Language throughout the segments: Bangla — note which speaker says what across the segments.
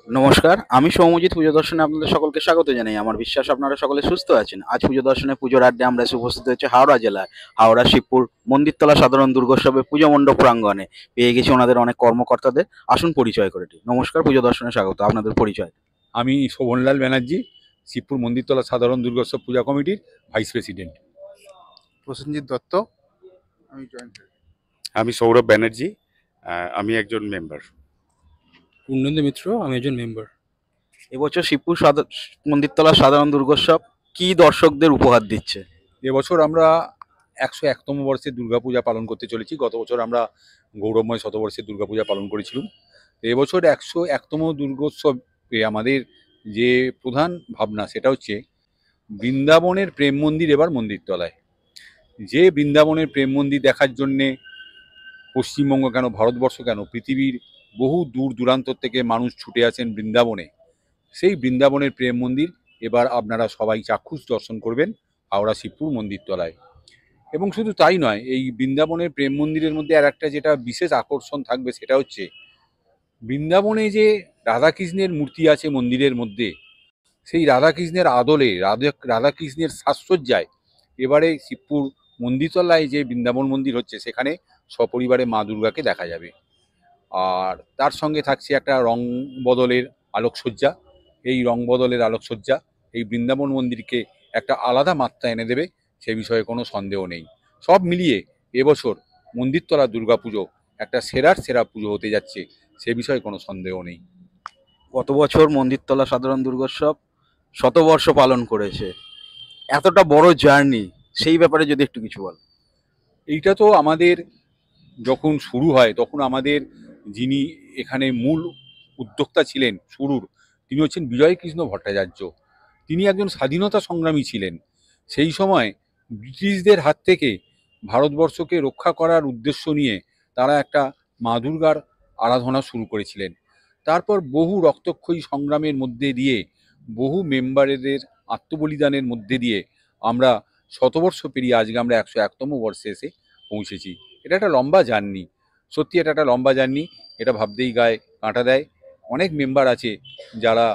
Speaker 1: নমস্কার, আমি সৌম্যজিৎ। পুজো দর্শনে আপনাদের সকলকে স্বাগত জানাই। আমার বিশ্বাস আপনারা সকলে সুস্থ আছেন। আজ পুজো দর্শনে পুজোর আড্ডে আমরা এসে উপস্থিত হয়েছে হাওড়া জেলায় হাওড়া শিবপুর মন্দিরতলা সাধারণ দুর্গোৎসবে পুজো মণ্ডপ প্রাঙ্গণে। পেয়ে গেছি ওনাদের অনেক কর্মকর্তাদের। আসুন পরিচয় করে দিই। নমস্কার, পুজো দর্শনে স্বাগত। আপনাদের পরিচয়।
Speaker 2: আমি শোভনলাল ব্যানার্জি, শিবপুর মন্দিরতলা সাধারণ দুর্গোৎসব পূজা কমিটির ভাইস প্রেসিডেন্ট।
Speaker 3: প্রসেনজিৎ দত্ত, আমি জয়েন্ট।
Speaker 4: আমি সৌরভ ব্যানার্জি, আমি একজন মেম্বার।
Speaker 5: পূর্ণেন্দু মিত্র, আমি একজন মেম্বার।
Speaker 1: এবছর শিবপুর মন্দিরতলা সাধারণ দুর্গোৎসব কি দর্শকদের উপহার দিচ্ছে?
Speaker 2: এবছর আমরা 101তম বর্ষের দুর্গাপূজা পালন করতে চলেছি। গত বছর আমরা গৌরবময় শতবর্ষের দুর্গাপূজা পালন করেছিলাম। তো এবছর 101তম দুর্গোৎসবে আমাদের যে প্রধান ভাবনা সেটা হচ্ছে বৃন্দাবনের প্রেম মন্দির এবার মন্দিরতলায়। যে বৃন্দাবনের প্রেম মন্দির দেখার জন্যে পশ্চিমবঙ্গ কেন, ভারতবর্ষ কেন, পৃথিবীর বহু দূর দূরান্ত থেকে মানুষ ছুটে আসেন বৃন্দাবনে, সেই বৃন্দাবনের প্রেম মন্দির এবার আপনারা সবাই চাক্ষুষ দর্শন করবেন হাওড়া শিবপুর মন্দিরতলায়। এবং শুধু তাই নয়, এই বৃন্দাবনের প্রেম মন্দিরের মধ্যে আর একটা যেটা বিশেষ আকর্ষণ থাকবে সেটা হচ্ছে বৃন্দাবনে যে রাধাকৃষ্ণের মূর্তি আছে মন্দিরের মধ্যে, সেই রাধাকৃষ্ণের আদলে রাধাকৃষ্ণের সাজসজ্জায় এবারে শিবপুর মন্দিরতলায় যে বৃন্দাবন মন্দির হচ্ছে সেখানে সপরিবারে মা দুর্গাকে দেখা যাবে। আর তার সঙ্গে থাকছে একটা রং বদলের আলোকসজ্জা। এই রং বদলের আলোকসজ্জা এই বৃন্দাবন মন্দিরকে একটা আলাদা মাত্রা এনে দেবে, সে বিষয়ে কোনো সন্দেহ নেই। সব মিলিয়ে এবছর মন্দিরতলা দুর্গাপুজো একটা সেরার সেরা পুজো হতে যাচ্ছে, সে বিষয়ে কোনো সন্দেহ নেই।
Speaker 1: গত বছর মন্দিরতলা সাধারণ দুর্গোৎসব শতবর্ষ পালন করেছে। এতটা বড় জার্নি, সেই ব্যাপারে যদি একটু কিছু বল।
Speaker 2: এইটা তো আমাদের যখন শুরু হয় তখন আমাদের যিনি এখানে মূল উদ্যোক্তা ছিলেন শুরুর, তিনি হচ্ছেন বিজয়কৃষ্ণ ভট্টাচার্য। তিনি একজন স্বাধীনতা সংগ্রামী ছিলেন। সেই সময় ব্রিটিশদের হাত থেকে ভারতবর্ষকে রক্ষা করার উদ্দেশ্য নিয়ে তারা একটা মা দুর্গার আরাধনা শুরু করেছিলেন। তারপর বহু রক্তক্ষয়ী সংগ্রামের মধ্যে দিয়ে, বহু মেম্বারদের আত্মবলিদানের মধ্যে দিয়ে আমরা শতবর্ষ পেরিয়ে আজকে আমরা 101তম বর্ষে এসে পৌঁছেছি। এটা একটা লম্বা জার্নি, সত্যি এটা একটা লম্বা জার্নি। এটা ভাবতেই গায়ে কাঁটা দেয়। অনেক মেম্বার আছে যারা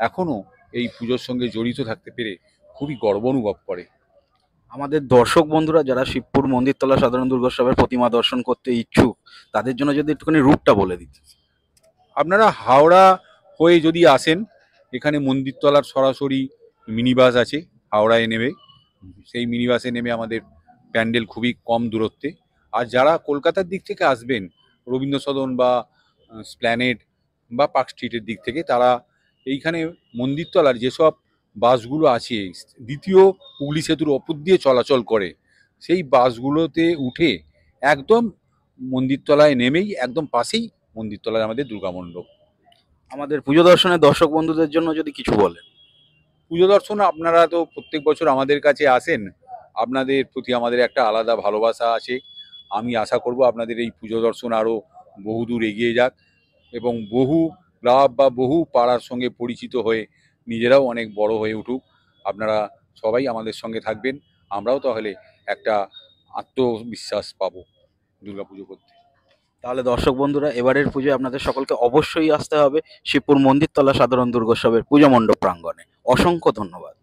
Speaker 2: এখনও এই পুজোর সঙ্গে জড়িত থাকতে পেরে খুবই গর্ব অনুভব করে।
Speaker 1: আমাদের দর্শক বন্ধুরা যারা শিবপুর মন্দিরতলা সাধারণ দুর্গোৎসবের প্রতিমা দর্শন করতে ইচ্ছুক, তাদের জন্য যদি একটুখানি রুটটা বলে দিতে।
Speaker 2: আপনারা হাওড়া হয়ে যদি আসেন, এখানে মন্দিরতলার সরাসরি মিনি বাস আছে, হাওড়ায় নেমে সেই মিনি বাসে নেমে আমাদের প্যান্ডেল খুবই কম দূরত্বে। আর যারা কলকাতার দিক থেকে আসবেন, রবীন্দ্র সদন বা স্প্ল্যানেড বা পার্ক স্ট্রিটের দিক থেকে, তারা এইখানে মন্দিরতলার যেসব বাসগুলো আছে দ্বিতীয় হুগলি সেতুর ওপর দিয়ে চলাচল করে, সেই বাসগুলোতে উঠে একদম মন্দিরতলায় নেমেই একদম পাশেই মন্দিরতলায় আমাদের দুর্গামণ্ডপ।
Speaker 1: আমাদের পুজো দর্শনের দর্শক বন্ধুদের জন্য যদি কিছু বলেন।
Speaker 2: পুজো দর্শন আপনারা তো প্রত্যেক বছর আমাদের কাছে আসেন, আপনাদের প্রতি আমাদের একটা আলাদা ভালোবাসা আছে। আমি আশা করব আপনাদের এই পুজো দর্শন আরও বহুদূর এগিয়ে যাক এবং বহু ক্লাব বা বহু পাড়ার সঙ্গে পরিচিত হয়ে নিজেরাও অনেক বড় হয়ে উঠুক। আপনারা সবাই আমাদের সঙ্গে থাকবেন, আমরাও তাহলে একটা আত্মবিশ্বাস পাবো দুর্গাপুজো করতে।
Speaker 1: তাহলে দর্শক বন্ধুরা, এবারের পুজোয় আপনাদের সকলকে অবশ্যই আসতে হবে শিবপুর মন্দিরতলা সাধারণ দুর্গোৎসবের পুজো মণ্ডপ প্রাঙ্গণে। অসংখ্য ধন্যবাদ।